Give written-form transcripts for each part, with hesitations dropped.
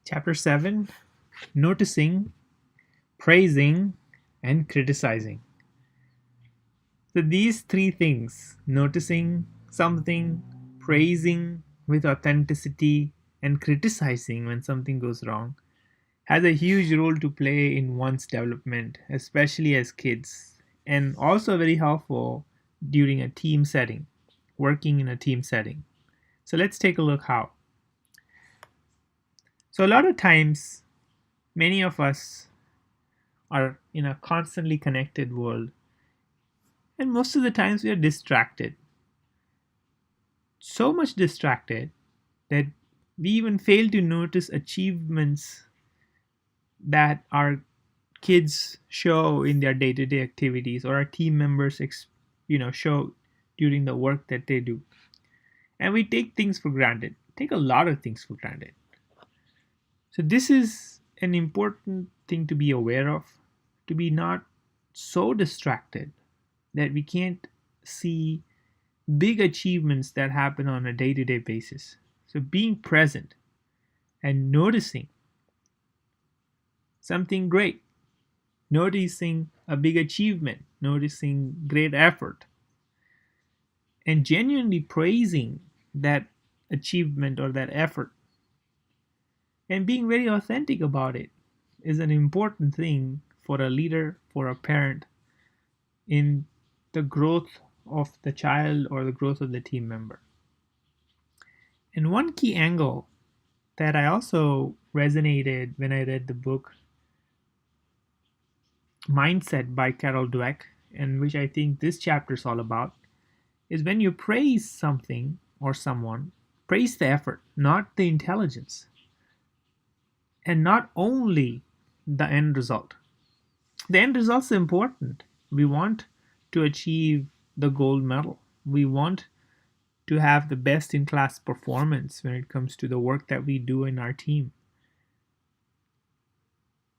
Chapter 7: Noticing, Praising, and Criticizing. So, these three things, noticing something, praising with authenticity, and criticizing when something goes wrong, has a huge role to play in one's development, especially as kids, and also very helpful during a team setting, working in a team setting. So, let's take a look how. So, a lot of times, many of us are in a constantly connected world, and most of the times we are distracted. So much distracted that we even fail to notice achievements that our kids show in their day-to-day activities or our team members show during the work that they do, and we take things for granted, take a lot of things for granted. So this is an important thing to be aware of, to be not so distracted that we can't see big achievements that happen on a day-to-day basis. So being present and noticing something great, noticing a big achievement, noticing great effort, and genuinely praising that achievement or that effort, and being very authentic about it is an important thing for a leader, for a parent, in the growth of the child or the growth of the team member. And one key angle that I also resonated when I read the book Mindset by Carol Dweck, and which I think this chapter is all about, is when you praise something or someone, praise the effort, not the intelligence, and not only the end result. The end result is important. We want to achieve the gold medal. We want to have the best in class performance when it comes to the work that we do in our team.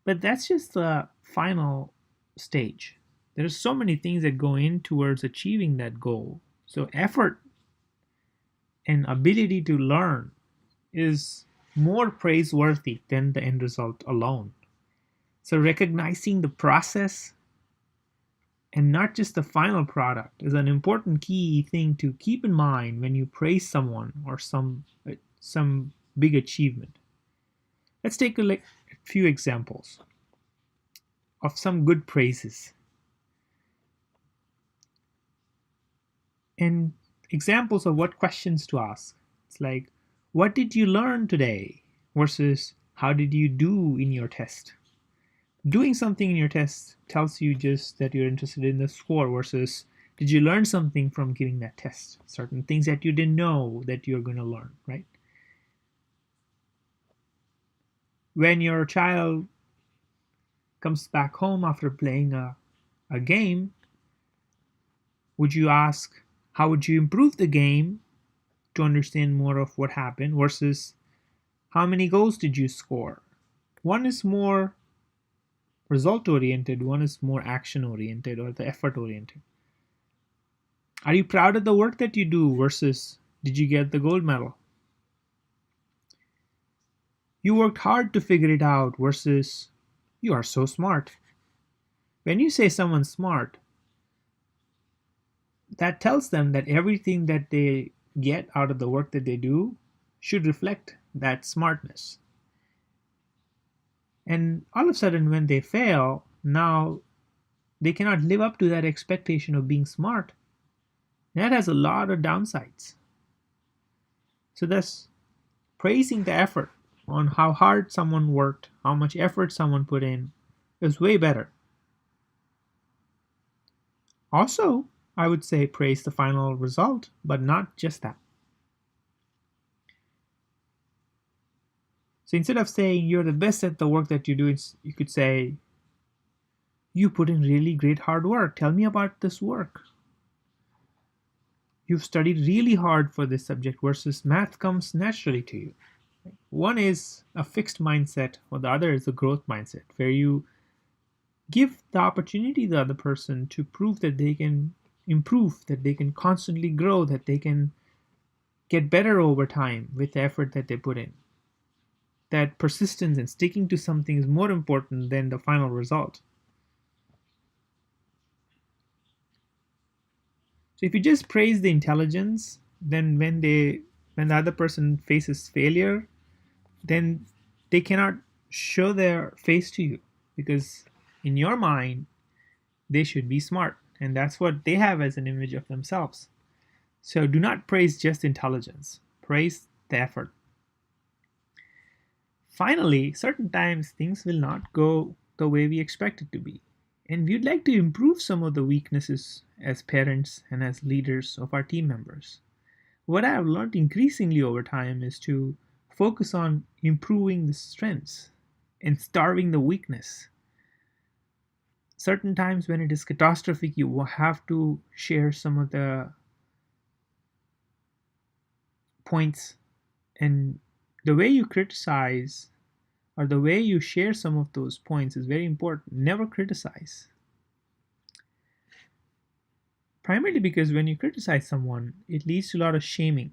But that's just the final stage. There's so many things that go in towards achieving that goal. So effort and ability to learn is more praiseworthy than the end result alone. So recognizing the process and not just the final product is an important key thing to keep in mind when you praise someone or some big achievement. Let's take a few examples of some good praises and examples of what questions to ask. It's like, what did you learn today versus how did you do in your test? Doing something in your test tells you just that you're interested in the score versus did you learn something from giving that test? Certain things that you didn't know that you're going to learn, right? When your child comes back home after playing a game, would you ask, how would you improve the game to understand more of what happened versus how many goals did you score? One is more result oriented, one is more action oriented or the effort oriented. Are you proud of the work that you do versus did you get the gold medal? You worked hard to figure it out versus you are so smart. When you say someone's smart, that tells them that everything that they get out of the work that they do should reflect that smartness. And all of a sudden, when they fail, now they cannot live up to that expectation of being smart. That has a lot of downsides. So, thus, praising the effort on how hard someone worked, how much effort someone put in, is way better. Also, I would say praise the final result, but not just that. So instead of saying you're the best at the work that you do, you could say, you put in really great hard work. Tell me about this work. You've studied really hard for this subject versus math comes naturally to you. One is a fixed mindset, or the other is a growth mindset, where you give the opportunity to the other person to prove that they can improve, that they can constantly grow, that they can get better over time with the effort that they put in. that persistence and sticking to something is more important than the final result. So if you just praise the intelligence, then when the other person faces failure, then they cannot show their face to you, because in your mind they should be smart, and that's what they have as an image of themselves. So do not praise just intelligence, praise the effort. Finally, certain times things will not go the way we expect it to be, and we'd like to improve some of the weaknesses as parents and as leaders of our team members. What I have learned increasingly over time is to focus on improving the strengths and starving the weakness. Certain times when it is catastrophic, you will have to share some of the points, and the way you criticize or the way you share some of those points is very important. Never criticize. Primarily because when you criticize someone, it leads to a lot of shaming.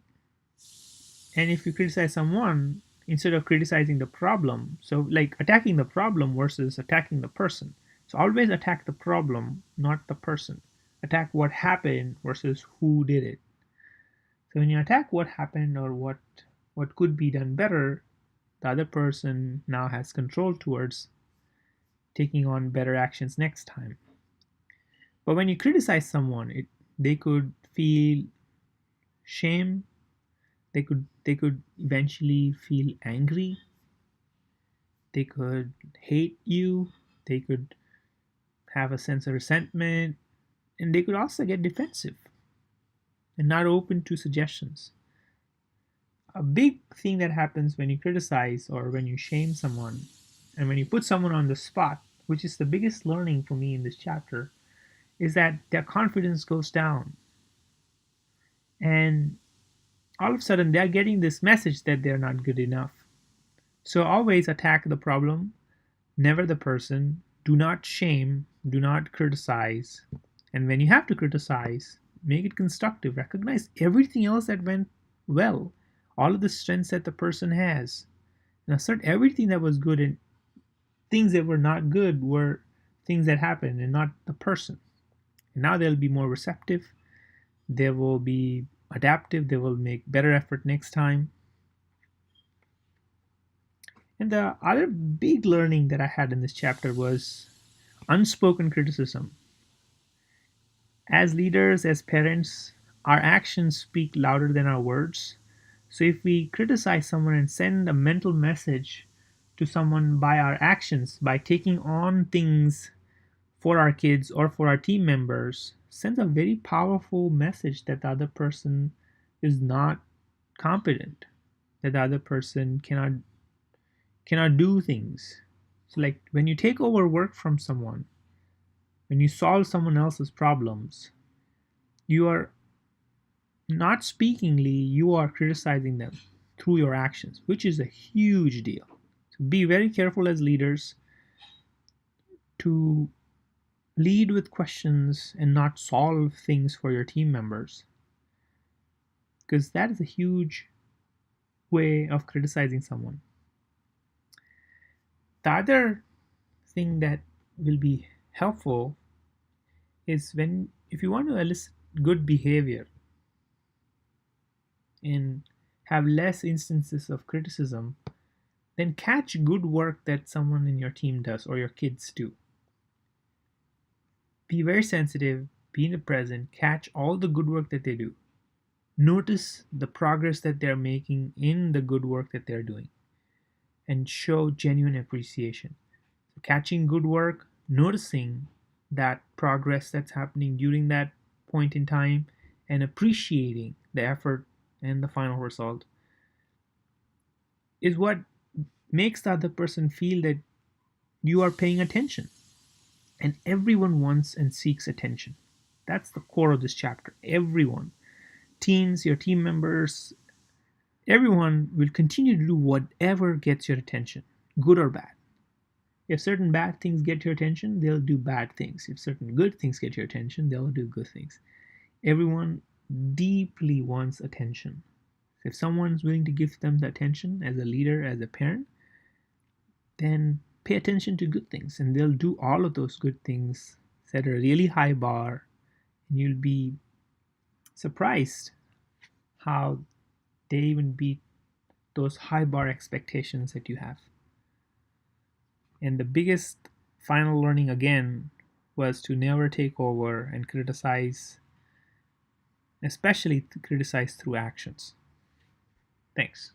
And if you criticize someone, instead of criticizing the problem, so like attacking the problem versus attacking the person. So always attack the problem, not the person. Attack what happened versus who did it. So when you attack what happened or what could be done better, the other person now has control towards taking on better actions next time. But when you criticize someone, they could feel shame, they could eventually feel angry, they could hate you, they could have a sense of resentment, and they could also get defensive and not open to suggestions. A big thing that happens when you criticize or when you shame someone and when you put someone on the spot, which is the biggest learning for me in this chapter, is that their confidence goes down. And all of a sudden, they're getting this message that they're not good enough. So always attack the problem, never the person. Do not shame, do not criticize. And when you have to criticize, make it constructive. Recognize everything else that went well, all of the strengths that the person has. And assert everything that was good, and things that were not good were things that happened and not the person. And now they'll be more receptive, they will be adaptive, they will make better effort next time. And the other big learning that I had in this chapter was unspoken criticism. As leaders, as parents, our actions speak louder than our words. So if we criticize someone and send a mental message to someone by our actions, by taking on things for our kids or for our team members, sends a very powerful message that the other person is not competent, that the other person cannot do things. So like when you take over work from someone, when you solve someone else's problems, you are not speakingly, you are criticizing them through your actions, which is a huge deal. So be very careful as leaders to lead with questions and not solve things for your team members, because that is a huge way of criticizing someone. The other thing that will be helpful is when if you want to elicit good behavior and have less instances of criticism, then catch good work that someone in your team does or your kids do. Be very sensitive, be in the present, catch all the good work that they do. Notice the progress that they're making in the good work that they're doing and show genuine appreciation. So catching good work, noticing that progress that's happening during that point in time, and appreciating the effort and the final result is what makes the other person feel that you are paying attention. And everyone wants and seeks attention. That's the core of this chapter. Everyone, teens, your team members, everyone will continue to do whatever gets your attention, good or bad. If certain bad things get your attention, they'll do bad things. If certain good things get your attention, they'll do good things. Everyone deeply wants attention. If someone's willing to give them the attention as a leader, as a parent, then pay attention to good things, and they'll do all of those good things, set a really high bar, and you'll be surprised how they even beat those high bar expectations that you have. And the biggest final learning again was to never take over and criticize, especially to criticize through actions. Thanks.